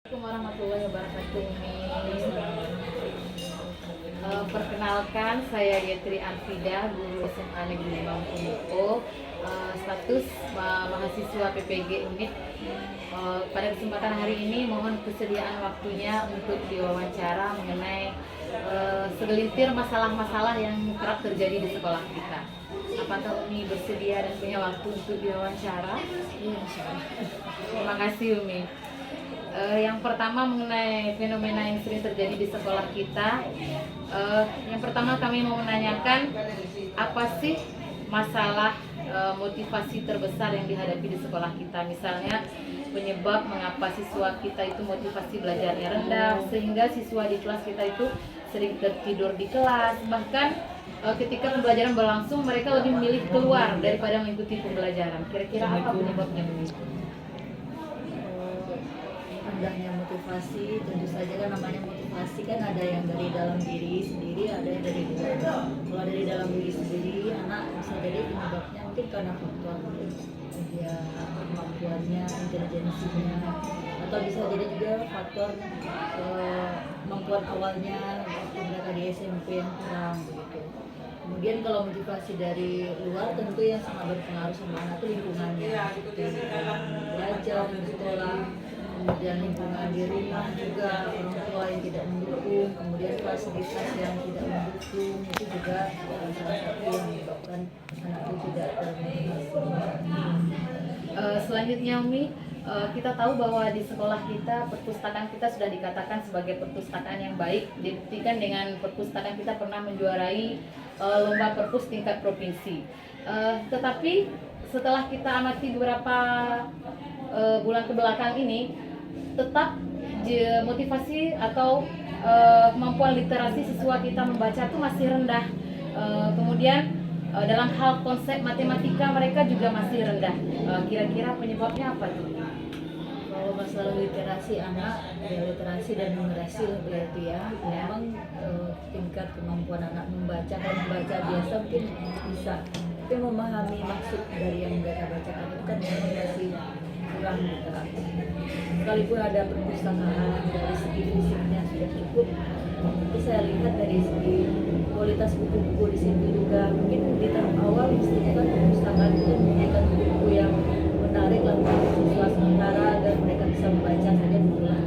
Assalamualaikum warahmatullahi wabarakatuh. Perkenalkan, saya Yetri Arfida, guru SMA Negeri 5 Muko, status mahasiswa PPG Unit. Pada kesempatan hari ini mohon kesediaan waktunya untuk diwawancara mengenai segelintir masalah-masalah yang kerap terjadi di sekolah kita. Apakah Umi bersedia dan punya waktu untuk diwawancara? Iya, insyaallah. Terima kasih Umi. Yang pertama mengenai fenomena yang sering terjadi di sekolah kita. Yang pertama kami mau menanyakan apa sih masalah motivasi terbesar yang dihadapi di sekolah kita. Misalnya penyebab mengapa siswa kita itu motivasi belajarnya rendah, sehingga siswa di kelas kita itu sering tertidur di kelas. Bahkan ketika pembelajaran berlangsung mereka lebih memilih keluar daripada mengikuti pembelajaran. Kira-kira apa penyebabnya ini? Rendahnya motivasi, tentu saja kan namanya motivasi kan ada yang dari dalam diri sendiri, ada yang dari luar. Kalau dari dalam diri sendiri, anak bisa jadi penyebabnya mungkin karena faktor dia kemampuannya, intelijensinya, atau bisa jadi juga faktor kemampuan awalnya waktu mereka di SMP yang kurang begitu. Kemudian kalau motivasi dari luar tentu yang sangat berpengaruh sama anak itu lingkungannya, seperti lingkungan belajar di sekolah, kemudian lingkungan di rumah juga, orang tua yang tidak mendukung, kemudian fasilitas yang tidak mendukung, itu juga salah satu yang menyebabkan anak itu tidak termotivasi. Selanjutnya Umi, kita tahu bahwa di sekolah kita perpustakaan kita sudah dikatakan sebagai perpustakaan yang baik, dibuktikan dengan perpustakaan kita pernah menjuarai lomba perpus tingkat provinsi. Tetapi setelah kita amati beberapa bulan kebelakang ini, tetap motivasi atau kemampuan literasi siswa kita membaca itu masih rendah. Kemudian dalam hal konsep matematika mereka juga masih rendah. Kira-kira penyebabnya apa tuh? Kalau masalah literasi anak, ya literasi dan numerasi lah berarti ya. Memang tingkat kemampuan anak membaca dan membaca biasa mungkin bisa, tapi memahami maksud dari yang mereka bacakan itu kan masih kurang juga. Sekalipun ada perpustakaan dari segi fisiknya sudah cukup, tapi saya lihat dari segi kualitas buku-buku di sini juga mungkin di tahap awal mestinya kan perpustakaan itu menyediakan buku yang menarik lah untuk siswa sementara agar mereka bisa membaca saja berulang.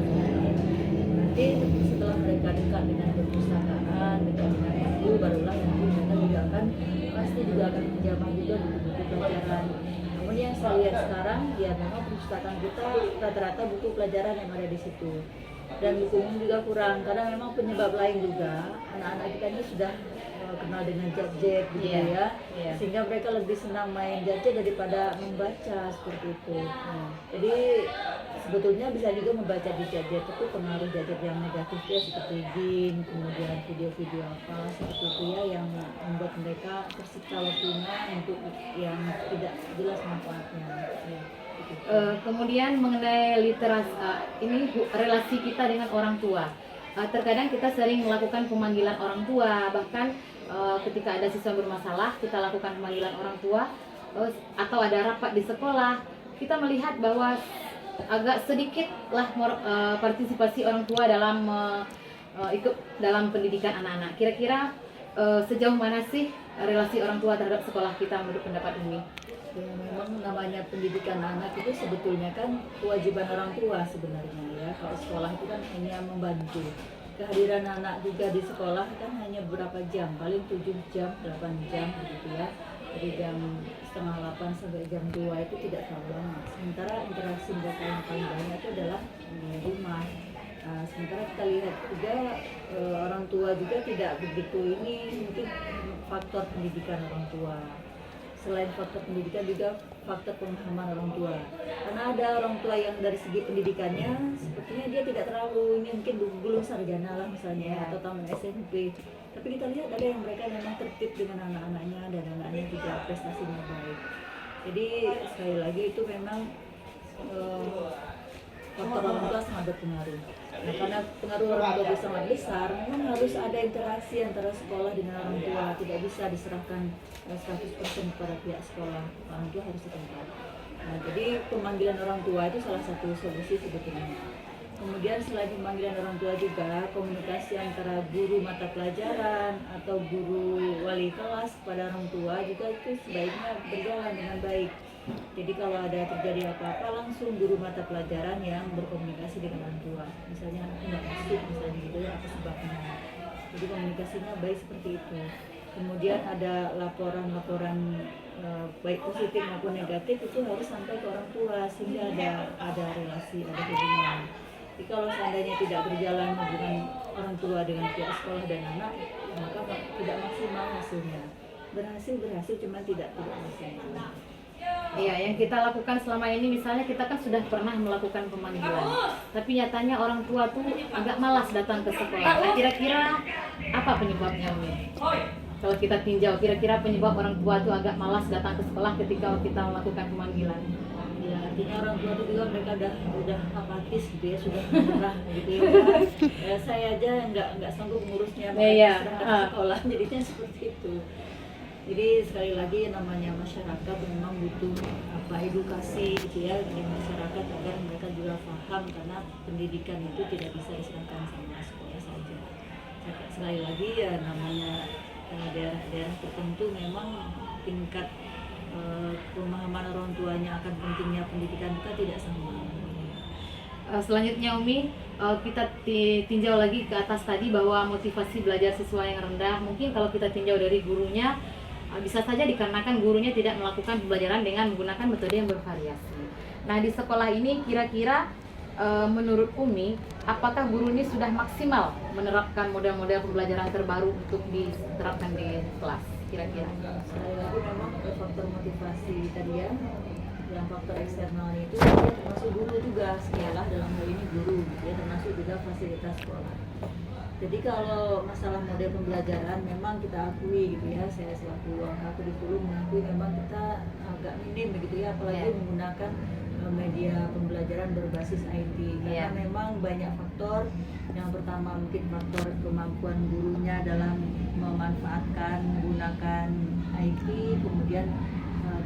Nanti setelah mereka dekat dengan perpustakaan, dekat dengan buku, barulah nanti mereka juga akan pasti juga akan menjamah juga buku-buku pelajaran. Namun yang saya lihat sekarang, ya memang perpustakaan kita rata-rata buku pelajaran yang ada di situ. Dan buku umum juga kurang, karena memang penyebab lain juga anak-anak kita ini sudah kenal dengan gadget gitu ya, sehingga mereka lebih senang main gadget daripada membaca seperti itu. Jadi sebetulnya bisa juga membaca di gadget, tapi pengaruh gadget yang negatif ya seperti game, kemudian video-video apa seperti itu ya yang membuat mereka tersita waktunya untuk yang tidak jelas manfaatnya. Kemudian mengenai literasi, ini relasi kita dengan orang tua. Terkadang kita sering melakukan pemanggilan orang tua, bahkan ketika ada siswa bermasalah kita lakukan pemanggilan orang tua, atau ada rapat di sekolah, kita melihat bahwa agak sedikitlah partisipasi orang tua dalam ikut dalam pendidikan anak-anak. Kira-kira sejauh mana sih relasi orang tua terhadap sekolah kita menurut pendapat Umi? Ya, memang namanya pendidikan anak itu sebetulnya kan kewajiban orang tua sebenarnya ya. Kalau sekolah itu kan hanya membantu. Kehadiran anak juga di sekolah kan hanya beberapa jam, paling 7 jam, 8 jam begitu ya. Dari jam setengah 8 sampai jam 2 itu tidak terlalu lama. Sementara interaksi mereka yang paling banyak itu adalah di rumah. Sementara kita lihat juga orang tua juga tidak begitu, ini mungkin faktor pendidikan orang tua. Selain faktor pendidikan juga faktor pemahaman orang tua, karena ada orang tua yang dari segi pendidikannya sepertinya dia tidak terlalu, ini mungkin belum sarjana lah misalnya atau taman SMP, tapi kita lihat ada yang mereka memang tertib dengan anak-anaknya dan anak-anaknya juga prestasinya baik. Jadi sekali lagi itu memang faktor orang tua sangat berpengaruh. Nah, karena pengaruh orang tua sangat besar, memang harus ada interaksi antara sekolah dengan orang tua. Tidak bisa diserahkan 100% kepada pihak sekolah. Orang tua harus terlibat. Nah, jadi pemanggilan orang tua itu salah satu solusi sebetulnya. Kemudian selain pemanggilan orang tua juga komunikasi antara guru mata pelajaran atau guru wali kelas kepada orang tua juga itu sebaiknya berjalan dengan baik. Jadi kalau ada terjadi apa-apa langsung guru mata pelajaran yang berkomunikasi dengan orang tua. Misalnya anak nggak masuk misalnya gitu ya, apa sebabnya. Jadi komunikasinya baik seperti itu. Kemudian ada laporan-laporan baik positif maupun negatif itu harus sampai ke orang tua sehingga ada relasi, ada hubungan. Jadi kalau seandainya tidak berjalan hubungan orang tua dengan pihak sekolah dan anak, maka tidak maksimal hasilnya. Berhasil cuma tidak maksimal. Iya, yang kita lakukan selama ini misalnya kita kan sudah pernah melakukan pemanggilan, tapi nyatanya orang tua tuh agak malas datang ke sekolah. Nah, kira-kira apa penyebabnya, Umi? Kalau kita tinjau, kira-kira penyebab orang tua tuh agak malas datang ke sekolah ketika kita melakukan pemanggilan. Ya, artinya orang tua itu juga mereka udah apatis gitu ya, sudah menyerah gitu ya. Saya aja nggak sanggup ngurusnya, serahkan ke sekolah, jadinya seperti itu. Jadi sekali lagi namanya masyarakat memang butuh edukasi gitu ya dari masyarakat agar mereka juga paham karena pendidikan itu tidak bisa diserahkan sama sekolah saja. Sekali lagi ya namanya daerah-daerah tertentu memang tingkat pemahaman orang tuanya akan pentingnya pendidikan kita tidak sama. Selanjutnya Umi, kita tinjau lagi ke atas tadi bahwa motivasi belajar siswa yang rendah. Mungkin kalau kita tinjau dari gurunya, bisa saja dikarenakan gurunya tidak melakukan pembelajaran dengan menggunakan metode yang bervariasi. Nah, di sekolah ini kira-kira menurut Umi, apakah guru ini sudah maksimal menerapkan model-model pembelajaran terbaru untuk diterapkan di kelas? Kira-kira. Sekali lagi memang faktor motivasi tadi ya, yang faktor eksternal itu dia termasuk guru juga, sekolah dalam hal ini guru, dia termasuk juga fasilitas sekolah. Jadi kalau masalah model pembelajaran memang kita akui gitu ya, saya selaku aku di Hulu mengakui memang kita agak minim begitu ya, apalagi menggunakan media pembelajaran berbasis IT karena memang banyak faktor. Yang pertama mungkin faktor kemampuan gurunya dalam memanfaatkan menggunakan IT, kemudian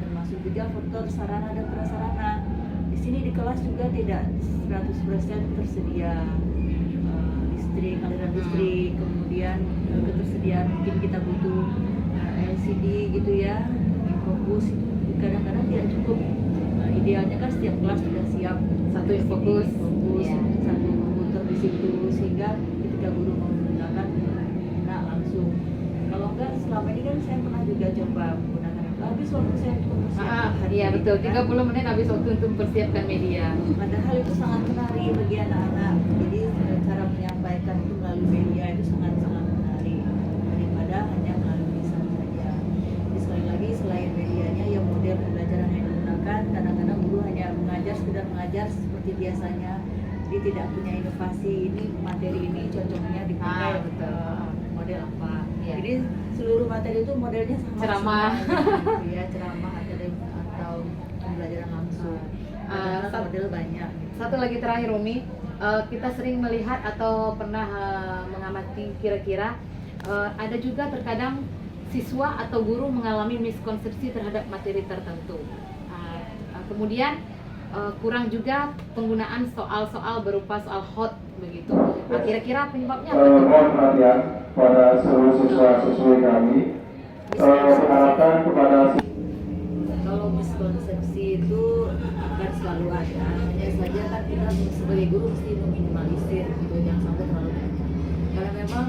termasuk juga faktor sarana dan prasarana. Di sini di kelas juga tidak 100% tersedia aliran listrik, kemudian ketersediaan mungkin kita butuh LCD gitu ya, fokus itu kadang-kadang tidak cukup. Idealnya kan setiap kelas sudah siap satu fokus, satu komputer di situ sehingga ketika guru menggunakan langsung. Kalau enggak selama ini kan saya pernah juga coba menggunakan habis waktu saya untuk mempersiapkan. Iya betul, 30 menit habis waktu untuk mempersiapkan media. Padahal itu sangat menarik bagi anak-anak. Jadi cara menyampaikan itu melalui media itu sangat-sangat menarik daripada hanya melalui lisan saja. Jadi sekali lagi selain medianya yang model pembelajaran yang digunakan, kadang-kadang guru hanya sekedar mengajar seperti biasanya. Jadi tidak punya inovasi, ini materi ini cocoknya dipakai model apa. Jadi seluruh materi itu modelnya sama ceramah gitu ya, ceramah atau pembelajaran langsung. Model banyak. Satu lagi terakhir Umi, kita sering melihat atau pernah mengamati kira-kira ada juga terkadang siswa atau guru mengalami miskonsepsi terhadap materi tertentu. Kemudian kurang juga penggunaan soal-soal berupa soal hot begitu. Kira-kira penyebabnya apa? Mohon perhatian pada seluruh siswa-siswi kami. Diharapkan kepada kalau miskonsepsi itu akan selalu ada, hanya saja kan kita sebagai guru mesti meminimalisir gitu, jangan sampai terlalu banyak. Karena memang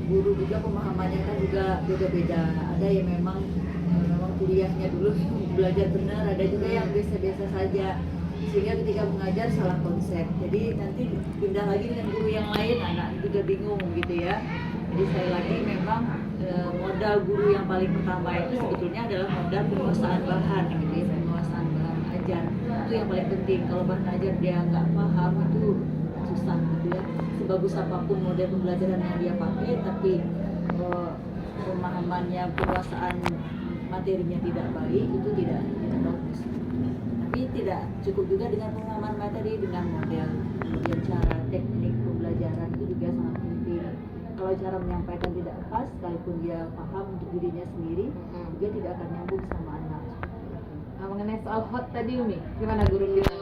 guru juga pemahamannya kan juga beda-beda. Ada yang memang kuliahnya dulu belajar benar, ada juga yang biasa-biasa saja. Sehingga ketika mengajar salah konsep. Jadi nanti pindah lagi dengan guru yang lain, anak juga bingung gitu ya. Jadi sekali lagi memang modal guru yang paling pertama itu sebetulnya adalah modal penguasaan bahan gitu ya, penguasaan bahan ajar itu yang paling penting. Kalau bahan ajar dia nggak paham itu susah gitu ya, sebagus apapun model pembelajaran yang dia pakai tapi pemahamannya, penguasaan materinya tidak baik, itu tidak bagus. Tapi tidak cukup juga dengan pemahaman materi, dengan model, kemudian cara teknik pembelajaran itu juga sangat penting. Kalau cara menyampaikan tidak pas, sekalipun dia paham untuk dirinya sendiri, juga tidak akan nyambung sama anak. Mengenai soal hot tadi Umi, gimana guru bilang?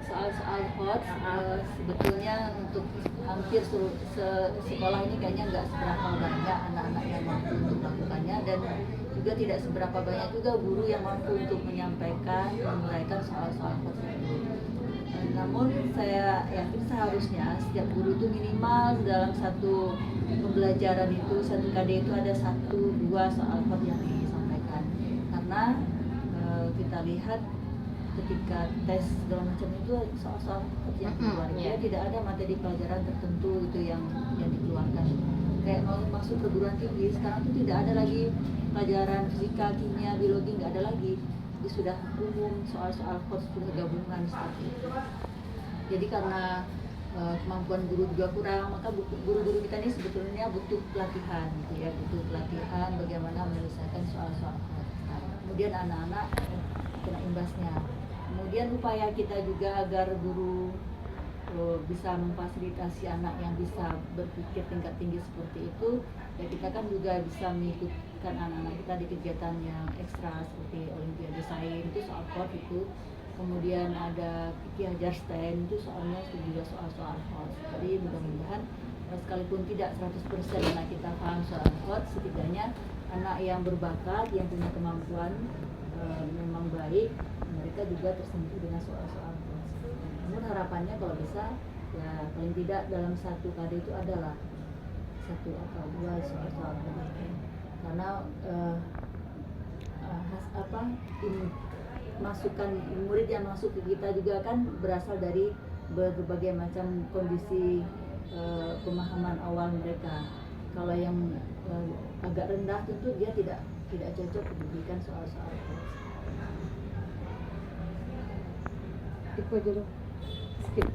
soal-soal hot sebetulnya untuk hampir sekolah ini kayaknya nggak seberapa banyak anak-anak yang mampu untuk melakukannya, dan juga tidak seberapa banyak juga guru yang mampu untuk menyampaikan, menguraikan soal-soal hot itu. Namun saya yakin seharusnya setiap guru itu minimal dalam satu pembelajaran itu, satu KD itu ada 1-2 soal hot yang disampaikan, karena kita lihat ketika tes segala macam itu soal-soal yang keluar, tidak ada materi pelajaran tertentu itu yang dikeluarkan. Kayak mau masuk perguruan tinggi sekarang itu tidak ada lagi pelajaran fisika, kimia, biologi, nggak ada lagi. Jadi sudah umum soal-soal hot, sudah gabungan seperti itu. Jadi karena kemampuan guru juga kurang, maka guru-guru kita ini sebetulnya butuh pelatihan, gitu ya, butuh pelatihan bagaimana menyelesaikan soal-soal hot. Nah, kemudian anak-anak kena imbasnya. Kemudian upaya kita juga agar guru bisa memfasilitasi anak yang bisa berpikir tingkat tinggi seperti itu, ya kita kan juga bisa mengikutkan anak-anak kita di kegiatan yang ekstra seperti Olimpiade Sains itu soal hot itu, kemudian ada Kiki Hajar STEM itu soalnya juga soal-soal hot. Jadi mudah-mudahan sekalipun tidak 100% anak kita paham soal hot, setidaknya anak yang berbakat, yang punya kemampuan memang baik, mereka juga tersentuh dengan soal-soal hot. Namun harapannya kalau bisa ya paling tidak dalam satu KD itu adalah 1 atau 2 soal-soal hot, karena masukan murid yang masuk ke kita juga kan berasal dari berbagai macam kondisi pemahaman awal mereka. Kalau yang agak rendah tentu dia tidak cocok diberikan soal-soal hot. Itu aja dong. Skip.